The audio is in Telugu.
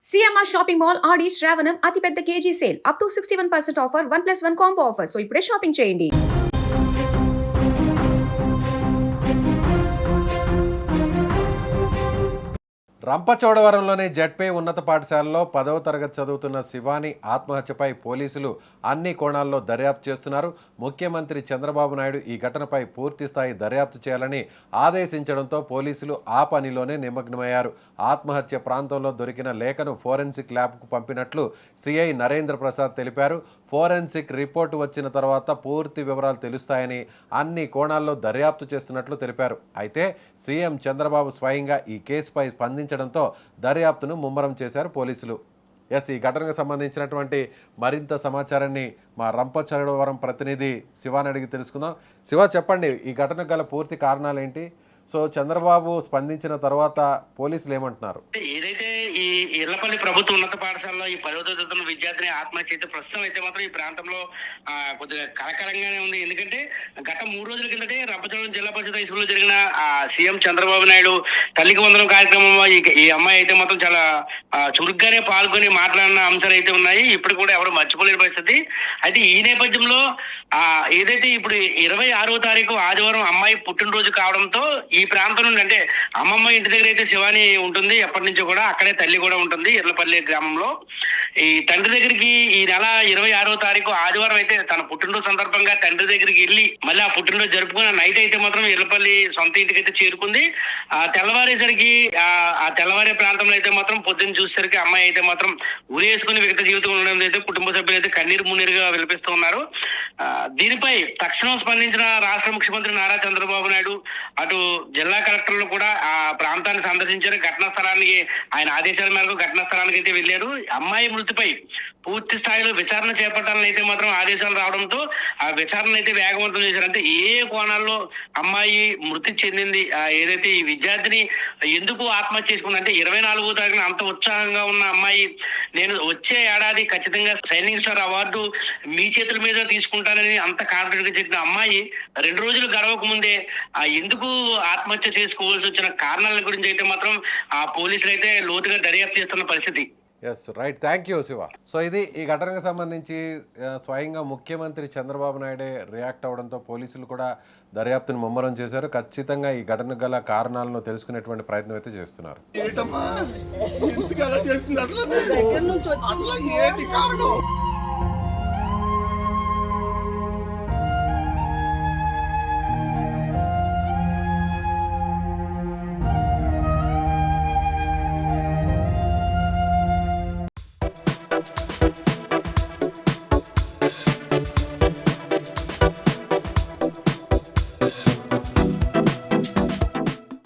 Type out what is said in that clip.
సిఎంఆర్ షాపింగ్ మాల్ ఆడి శ్రావణం అతిపెద్ద KG sale up to 61% offer 1+1 combo offer. So ఇప్పుడే షాపింగ్ చేయండి. రంపచోడవరంలోని జెడ్పీ ఉన్నత పాఠశాలలో 10వ తరగతి చదువుతున్న శివాని ఆత్మహత్యపై పోలీసులు అన్ని కోణాల్లో దర్యాప్తు చేస్తున్నారు. ముఖ్యమంత్రి చంద్రబాబు నాయుడు ఈ ఘటనపై పూర్తి స్థాయి దర్యాప్తు చేయాలని ఆదేశించడంతో పోలీసులు ఆ పనిలోనే నిమగ్నమయ్యారు. ఆత్మహత్య ప్రాంతంలో దొరికిన లేఖను ఫోరెన్సిక్ ల్యాబ్కు పంపినట్లు సిఐ నరేంద్ర ప్రసాద్ తెలిపారు. ఫోరెన్సిక్ రిపోర్టు వచ్చిన తర్వాత పూర్తి వివరాలు తెలుస్తాయని అన్ని కోణాల్లో దర్యాప్తు చేస్తున్నట్లు తెలిపారు. అయితే సీఎం చంద్రబాబు స్వయంగా ఈ కేసుపై స్పందించడంతో దర్యాప్తును ముమ్మరం చేశారు పోలీసులు. ఈ ఘటనకు సంబంధించినటువంటి మరింత సమాచారాన్ని మా రంపచోడవరం ప్రతినిధి శివాని అడిగి తెలుసుకుందాం. శివ, చెప్పండి, ఈ ఘటనకు గల పూర్తి కారణాలు ఏంటి? సో చంద్రబాబు స్పందించిన తర్వాత పోలీసులు ఏమంటున్నారు? ఏదైతే ఈ ఇళ్లపల్లి ప్రభుత్వ ఉన్నత పాఠశాలలో ఈ 10వ తరగతి విద్యార్థిని ఆత్మహత్య అయితే ప్రస్తుతం అయితే మాత్రం ఈ ప్రాంతంలో కొద్దిగా కలకలంగానే ఉంది. ఎందుకంటే గత 3 రోజుల కిందటే రంపచోడవరం జిల్లా పరిషత్ హై స్కూల్లో జరిగిన సీఎం చంద్రబాబు నాయుడు తల్లికి వందనం కార్యక్రమంలో ఈ అమ్మాయి అయితే మాత్రం చాలా చురుగ్గానే పాల్గొని మాట్లాడిన అంశాలు అయితే ఉన్నాయి. ఇప్పుడు కూడా ఎవరు మర్చిపోలేని పరిస్థితి. అయితే ఈ నేపథ్యంలో ఏదైతే ఇప్పుడు 26వ తారీఖు ఆదివారం అమ్మాయి పుట్టినరోజు కావడంతో ఈ ప్రాంతం నుండి, అంటే అమ్మమ్మ ఇంటి దగ్గర అయితే శివాని ఉంటుంది ఎప్పటి నుంచో కూడా, అక్కడే తల్లి కూడా ఉంటుంది ఇర్లపల్లి గ్రామంలో. ఈ తండ్రి దగ్గరికి ఈ నెల 26వ తారీఖు ఆదివారం అయితే తన పుట్టినరోజు సందర్భంగా తండ్రి దగ్గరికి వెళ్ళి మళ్ళీ ఆ పుట్టినరోజు జరుపుకున్న నైట్ అయితే మాత్రం ఇర్లపల్లి సొంత ఇంటికి అయితే చేరుకుంది. తెల్లవారేసరికి ఆ తెల్లవారే ప్రాంతంలో అయితే మాత్రం పొద్దున్న చూసేసరికి అమ్మాయి అయితే మాత్రం ఉరేసుకుని వ్యక్తి జీవితం ఉండడం అయితే కుటుంబ సభ్యులు అయితే కన్నీరు మున్నీరుగా విలపిస్తూ ఉన్నారు. దీనిపై తక్షణం స్పందించిన రాష్ట్ర ముఖ్యమంత్రి నారా చంద్రబాబు నాయుడు అటు జిల్లా కలెక్టర్లు కూడా ఆ ప్రాంతాన్ని సందర్శించారు. ఘటనా స్థలానికి ఆయన ఆదేశాల మేరకు ఘటనా స్థలానికి అయితే వెళ్ళారు. అమ్మాయి మృతిపై పూర్తి స్థాయిలో విచారణ చేపట్టాలని అయితే మాత్రం ఆదేశాలు రావడంతో ఆ విచారణ అయితే వేగవంతం చేశారు. అంటే ఏ కోణాల్లో అమ్మాయి మృతి చెందింది, ఏదైతే ఈ విద్యార్థిని ఎందుకు ఆత్మహత్య చేసుకుంది, అంటే 24వ తారీఖున అంత ఉత్సాహంగా ఉన్న అమ్మాయి నేను వచ్చే ఏడాది ఖచ్చితంగా షైనింగ్ స్టార్ అవార్డు మీ చేతుల మీద తీసుకుంటానని అంత కాన్ఫిడెంట్ గా చెప్పిన అమ్మాయి 2 రోజులు గడవక ముందే ఎందుకు ఆత్మహత్య చేసుకోవాల్సి వచ్చిన కారణాల గురించి అయితే మాత్రం ఆ పోలీసులు అయితే లోతుగా దర్యాప్తు చేస్తున్న పరిస్థితి. Right, thank you Shiva. So ఇది ఈ ఘటనకు సంబంధించి స్వయంగా ముఖ్యమంత్రి చంద్రబాబు నాయుడే రియాక్ట్ అవడంతో పోలీసులు కూడా దర్యాప్తును ముమ్మరం చేశారు. ఖచ్చితంగా ఈ ఘటనకు గల కారణాలను తెలుసుకునేటువంటి ప్రయత్నం అయితే చేస్తున్నారు. ఏంటి కారణం?